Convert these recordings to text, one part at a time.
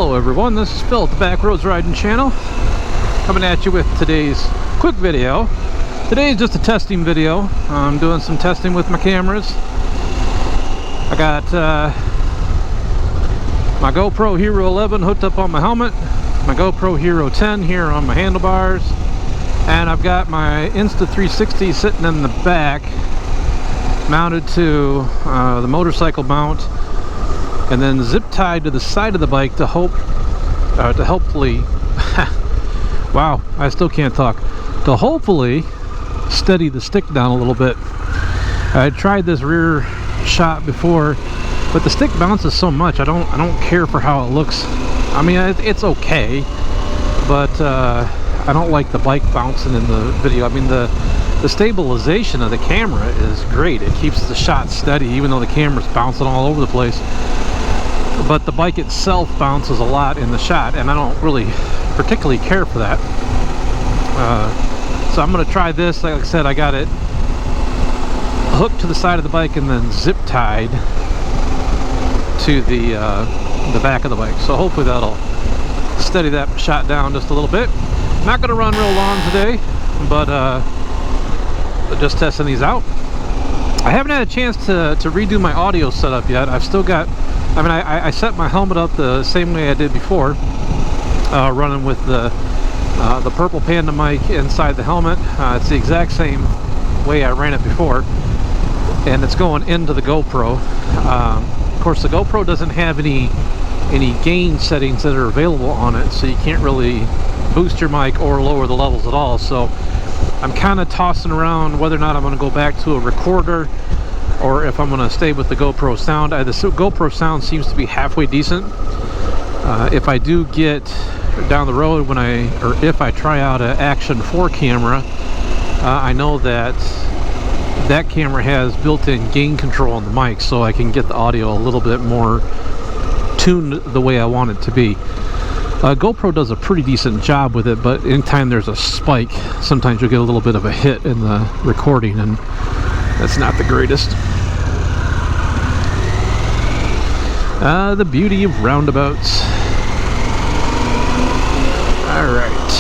Hello everyone, this is Phil at the Backroads Riding Channel, coming at you with today's quick video. Today is just a testing video. I'm doing some testing with my cameras. I got my GoPro Hero 11 hooked up on my helmet, my GoPro Hero 10 here on my handlebars, and I've got my Insta360 sitting in the back, mounted to the motorcycle mount, and then zip tied to the side of the bike to hopefully wow, I still can't talk, to hopefully steady the stick down a little bit. I tried this rear shot before, but the stick bounces so much I don't care for how it looks. I mean, it's okay, but I don't like the bike bouncing in the video. I mean, the stabilization of the camera is great. It keeps the shot steady even though the camera's bouncing all over the place. But the bike itself bounces a lot in the shot, and I don't really particularly care for that. So I'm going to try this. Like I said, I got it hooked to the side of the bike and then zip tied to the back of the bike. So hopefully that'll steady that shot down just a little bit. Not going to run real long today, but just testing these out. I haven't had a chance to redo my audio setup yet. I've still got, I mean, I set my helmet up the same way I did before, running with the purple Panda mic inside the helmet. It's the exact same way I ran it before, and it's going into the GoPro. Of course, the GoPro doesn't have any gain settings that are available on it, so you can't really boost your mic or lower the levels at all. So I'm kind of tossing around whether or not I'm going to go back to a recorder or if I'm going to stay with the GoPro sound. The GoPro sound seems to be halfway decent. If I do get down the road if I try out an Action 4 camera, I know that camera has built-in gain control on the mic, so I can get the audio a little bit more tuned the way I want it to be. GoPro does a pretty decent job with it, but anytime there's a spike, sometimes you'll get a little bit of a hit in the recording, and that's not the greatest. The beauty of roundabouts. Alright.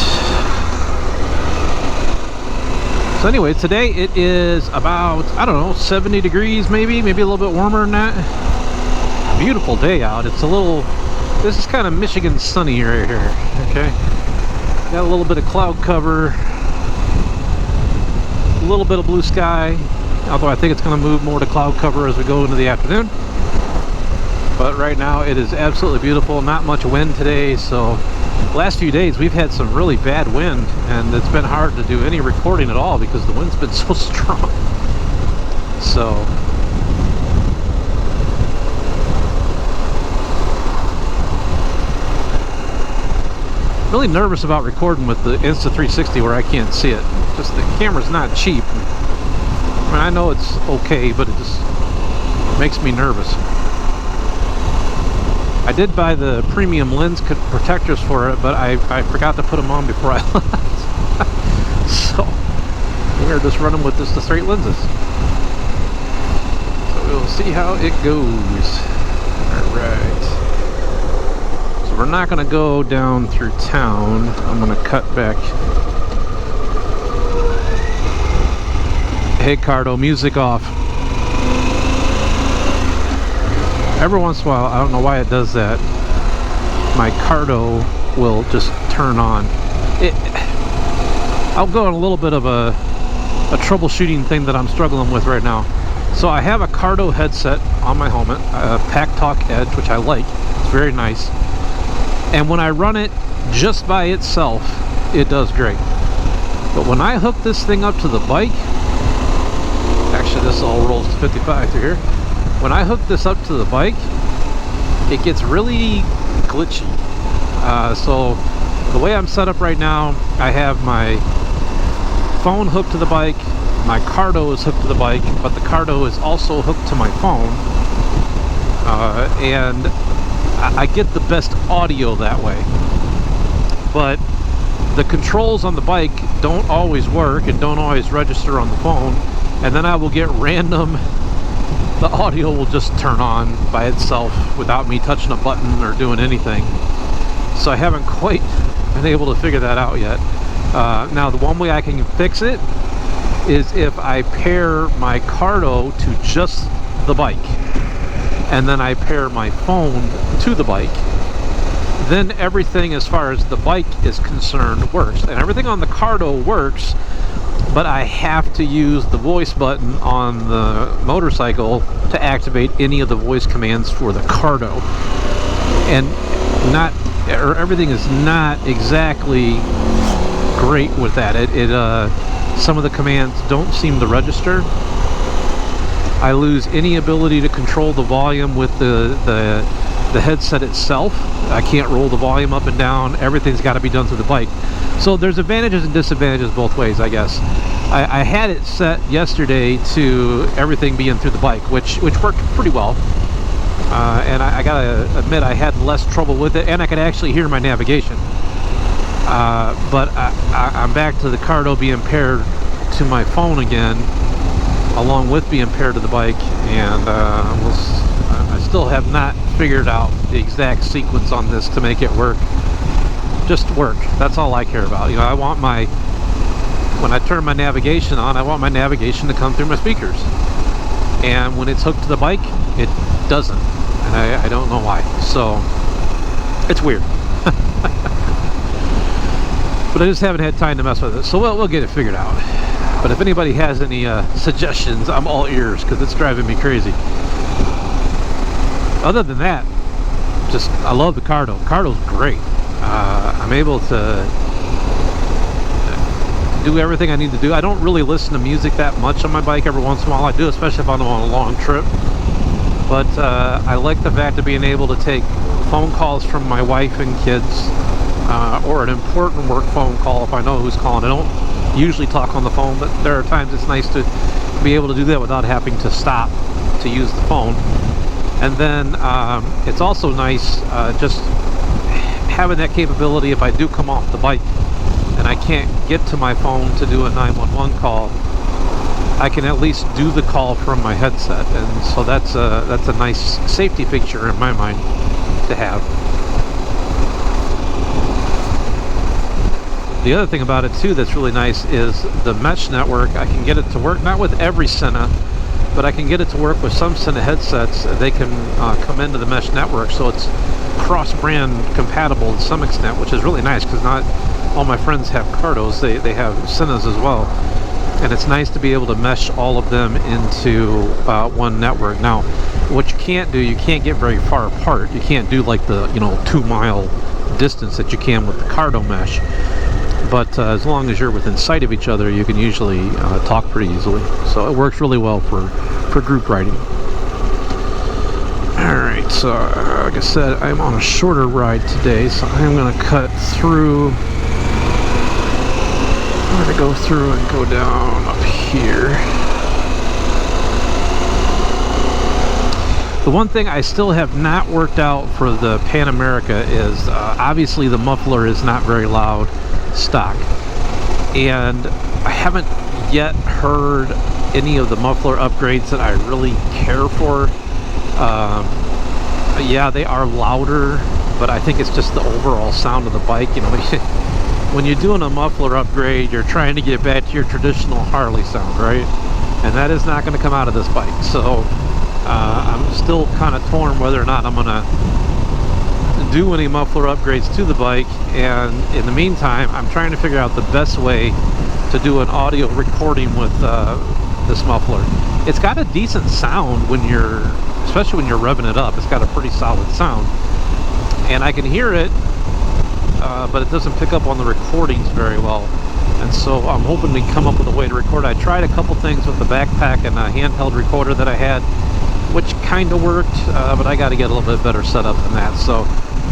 So anyway, today it is about, I don't know, 70 degrees maybe a little bit warmer than that. Beautiful day out. It's a little, this is kind of Michigan sunny right here, okay? Got a little bit of cloud cover, a little bit of blue sky, although I think it's going to move more to cloud cover as we go into the afternoon. But right now it is absolutely beautiful. Not much wind today, so last few days we've had some really bad wind, and it's been hard to do any recording at all because the wind's been so strong. So really nervous about recording with the Insta360 where I can't see it. Just the camera's not cheap. I mean, I know it's okay, but it just makes me nervous. I did buy the premium lens protectors for it, but I forgot to put them on before I left. So we're just running with just the straight lenses. So we'll see how it goes. Alright. So we're not going to go down through town. I'm going to cut back. Hey Cardo, music off. Every once in a while, I don't know why it does that, my Cardo will just turn on. I'll go on a little bit of a troubleshooting thing that I'm struggling with right now. So I have a Cardo headset on my helmet, a Pack Talk Edge, which I like. It's very nice. And when I run it just by itself, it does great. But when I hook this thing up to the bike, actually this all rolls to 55 through here. When I hook this up to the bike, it gets really glitchy. So the way I'm set up right now, I have my phone hooked to the bike, my Cardo is hooked to the bike, but the Cardo is also hooked to my phone, and I get the best audio that way. But the controls on the bike don't always work and don't always register on the phone, and then I will get random, the audio will just turn on by itself without me touching a button or doing anything. So I haven't quite been able to figure that out yet. Now the one way I can fix it is if I pair my Cardo to just the bike, and then I pair my phone to the bike. Then everything as far as the bike is concerned works, and everything on the Cardo works, but I have to use the voice button on the motorcycle to activate any of the voice commands for the Cardo. And everything is not exactly great with that. Some of the commands don't seem to register. I lose any ability to control the volume with the headset itself. I can't roll the volume up and down. Everything's got to be done through the bike. So there's advantages and disadvantages both ways, I guess. I had it set yesterday to everything being through the bike, which worked pretty well. And I gotta admit, I had less trouble with it, and I could actually hear my navigation. But I'm back to the Cardo being paired to my phone again, along with being paired to the bike, and I still have not figured out the exact sequence on this to make it work. Just work. That's all I care about. You know, I want when I turn my navigation on, I want my navigation to come through my speakers. And when it's hooked to the bike, it doesn't. And I don't know why. So, it's weird. But I just haven't had time to mess with it. So we'll get it figured out. But if anybody has any suggestions, I'm all ears, because it's driving me crazy. Other than that, I love the Cardo. Cardo's great. I'm able to do everything I need to do. I don't really listen to music that much on my bike. Every once in a while I do, especially if I'm on a long trip. But I like the fact of being able to take phone calls from my wife and kids, or an important work phone call if I know who's calling. I don't usually talk on the phone, but there are times it's nice to be able to do that without having to stop to use the phone. And then it's also nice just having that capability if I do come off the bike and I can't get to my phone to do a 911 call, I can at least do the call from my headset. And so that's a nice safety feature in my mind to have. The other thing about it too that's really nice is the mesh network. I can get it to work, not with every Sena, but I can get it to work with some Sena headsets. They can come into the mesh network, so it's cross-brand compatible to some extent, which is really nice because not all my friends have Cardos. They have Senas as well, and it's nice to be able to mesh all of them into one network. Now, what you can't do, you can't get very far apart. You can't do like the 2-mile distance that you can with the Cardo mesh. But as long as you're within sight of each other, you can usually talk pretty easily. So it works really well for group riding. Alright, so like I said, I'm on a shorter ride today, so I'm going to cut through. I'm going to go through and go down up here. The one thing I still have not worked out for the Pan America is obviously the muffler is not very loud stock, and I haven't yet heard any of the muffler upgrades that I really care for. Yeah, they are louder, but I think it's just the overall sound of the bike. When you're doing a muffler upgrade, you're trying to get back to your traditional Harley sound, right? And that is not going to come out of this bike. So I'm still kind of torn whether or not I'm going to do any muffler upgrades to the bike. And in the meantime, I'm trying to figure out the best way to do an audio recording with this muffler. It's got a decent sound especially when you're revving it up. It's got a pretty solid sound, and I can hear it, but it doesn't pick up on the recordings very well. And so I'm hoping to come up with a way to record. I tried a couple things with the backpack and a handheld recorder that I had, which kind of worked, but I got to get a little bit better setup than that. So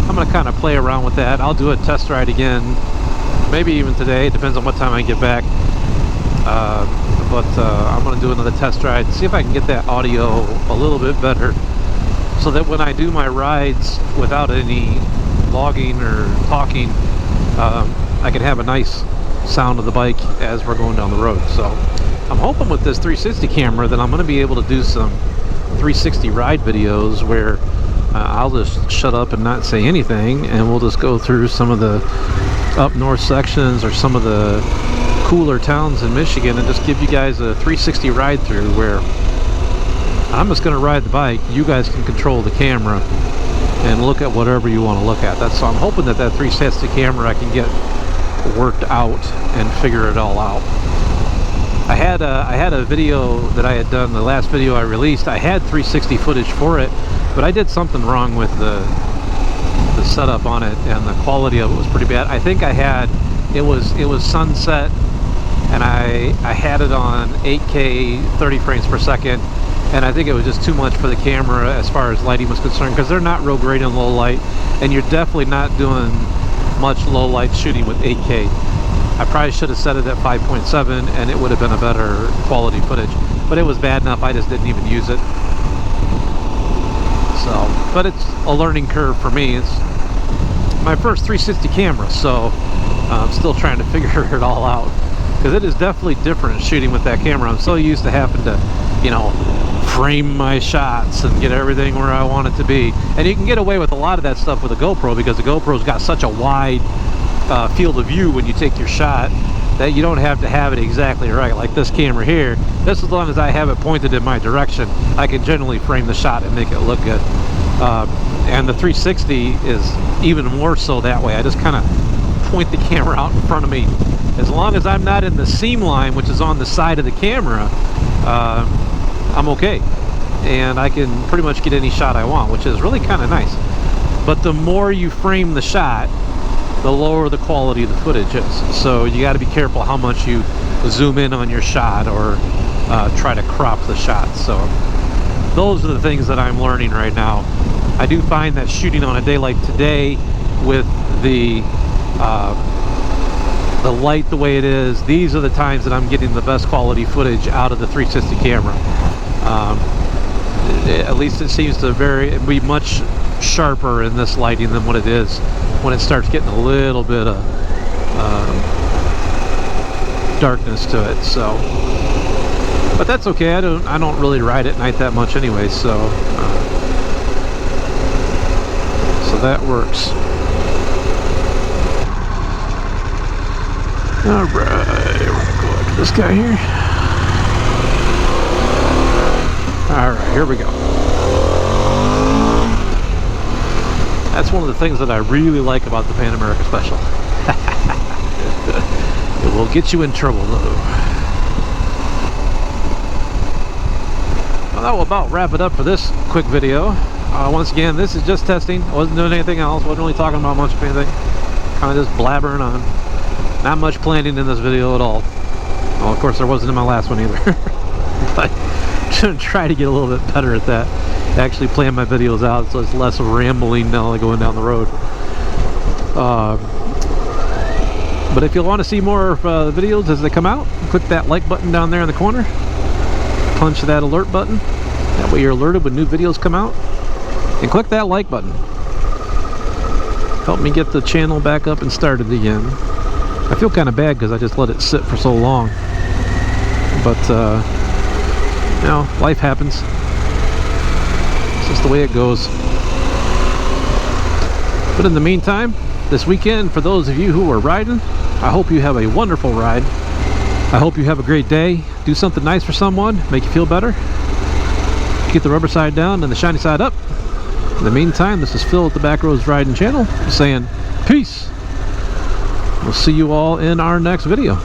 I'm going to kind of play around with that. I'll do a test ride again, maybe even today. It depends on what time I get back. But I'm going to do another test ride, see if I can get that audio a little bit better, so that when I do my rides without any logging or talking, I can have a nice sound of the bike as we're going down the road. So I'm hoping with this 360 camera that I'm going to be able to do some 360 ride videos where I'll just shut up and not say anything, and we'll just go through some of the up north sections or some of the cooler towns in Michigan and just give you guys a 360 ride through where I'm just going to ride the bike. You guys can control the camera and look at whatever you want to look at. So I'm hoping that 360 camera I can get worked out and figure it all out. I had a video that I had done, the last video I released. I had 360 footage for it, but I did something wrong with the setup on it, and the quality of it was pretty bad. I think it was sunset, and I had it on 8K 30 frames per second, and I think it was just too much for the camera as far as lighting was concerned, because they're not real great in low light, and you're definitely not doing much low light shooting with 8K. I probably should have set it at 5.7 and it would have been a better quality footage, but it was bad enough I just didn't even use it. So, but it's a learning curve for me. It's my first 360 camera, so I'm still trying to figure it all out, because it is definitely different shooting with that camera. I'm so used to having to, you know, frame my shots and get everything where I want it to be, and you can get away with a lot of that stuff with a GoPro, because the GoPro's got such a wide field of view when you take your shot that you don't have to have it exactly right. Like this camera here, just as long as I have it pointed in my direction, I can generally frame the shot and make it look good. And the 360 is even more so that way. I just kind of point the camera out in front of me. As long as I'm not in the seam line, which is on the side of the camera, I'm okay, and I can pretty much get any shot I want, which is really kind of nice. But the more you frame the shot, the lower the quality of the footage is. So you got to be careful how much you zoom in on your shot or try to crop the shot. So those are the things that I'm learning right now. I do find that shooting on a day like today with the light the way it is, these are the times that I'm getting the best quality footage out of the 360 camera. At least it seems to be much sharper in this lighting than what it is when it starts getting a little bit of darkness to it. So, but that's okay. I don't really ride at night that much anyway, so that works. All right, we're gonna go after this guy here. All right, here we go. That's one of the things that I really like about the Pan America Special. It will get you in trouble, though. Well, that will about wrap it up for this quick video. Once again, this is just testing. I wasn't doing anything else. Wasn't really talking about much of anything. Kind of just blabbering on. Not much planning in this video at all. Well, of course, there wasn't in my last one either. But I'm going to try to get a little bit better at that. Actually plan my videos out so it's less rambling now going down the road. But if you want to see more of the videos as they come out, click that like button down there in the corner. Punch that alert button. That way you're alerted when new videos come out. And click that like button. Help me get the channel back up and started again. I feel kind of bad because I just let it sit for so long. But, you know, life happens. It's just the way it goes. But in the meantime, this weekend, for those of you who are riding, I hope you have a wonderful ride. I hope you have a great day. Do something nice for someone, make you feel better. Get the rubber side down and the shiny side up. In the meantime, this is Phil at the Backroads Riding Channel saying peace. We'll see you all in our next video.